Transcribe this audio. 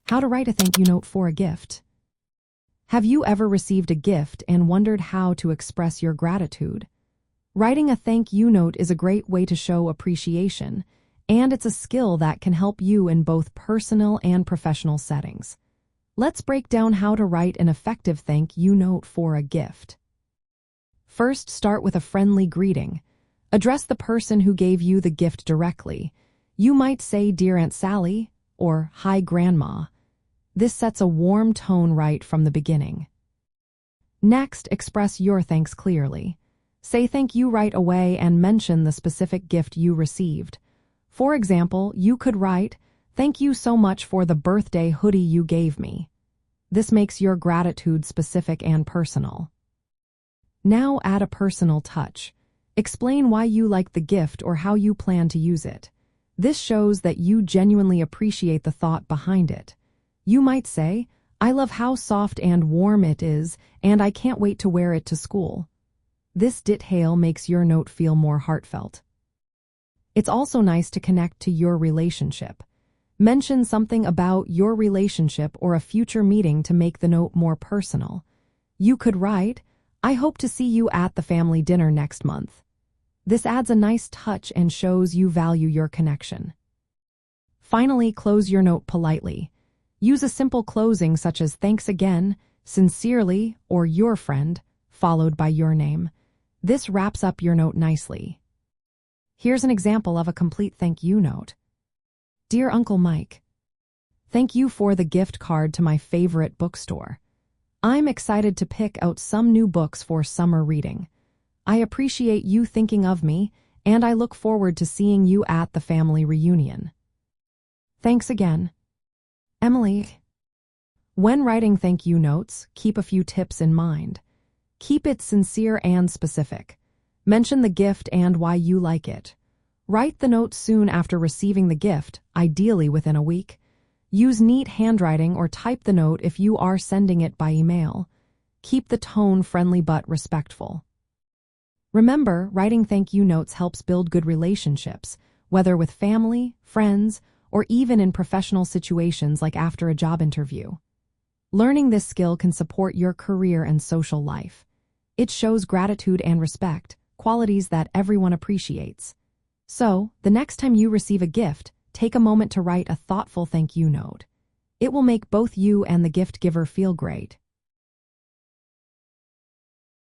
How to write a thank you note for a gift. Have you ever received a gift and wondered how to express your gratitude? Writing a thank you note is a great way to show appreciation, and it's a skill that can help you in both personal and professional settings. Let's break down how to write an effective thank you note for a gift. First, start with a friendly greeting. Address the person who gave you the gift directly. You might say, "Dear Aunt Sally," or "Hi, Grandma." This sets a warm tone right from the beginning. Next, express your thanks clearly. Say thank you right away and mention the specific gift you received. For example, you could write, "Thank you so much for the birthday hoodie you gave me." This makes your gratitude specific and personal. Now add a personal touch. Explain why you like the gift or how you plan to use it. This shows that you genuinely appreciate the thought behind it. You might say, "I love how soft and warm it is, and I can't wait to wear it to school." This detail makes your note feel more heartfelt. It's also nice to connect to your relationship. Mention something about your relationship or a future meeting to make the note more personal. You could write, "I hope to see you at the family dinner next month." This adds a nice touch and shows you value your connection. Finally, close your note politely. Use a simple closing such as "Thanks again," "Sincerely," or "Your friend," followed by your name. This wraps up your note nicely. Here's an example of a complete thank you note. Dear Uncle Mike, thank you for the gift card to my favorite bookstore. I'm excited to pick out some new books for summer reading. I appreciate you thinking of me, and I look forward to seeing you at the family reunion. Thanks again. Emily. When writing thank you notes, keep a few tips in mind. Keep it sincere and specific. Mention the gift and why you like it. Write the note soon after receiving the gift, ideally within a week. Use neat handwriting or type the note if you are sending it by email. Keep the tone friendly but respectful. Remember, writing thank you notes helps build good relationships, whether with family, friends, or even in professional situations like after a job interview. Learning this skill can support your career and social life. It shows gratitude and respect, qualities that everyone appreciates. So, the next time you receive a gift, take a moment to write a thoughtful thank you note. It will make both you and the gift giver feel great.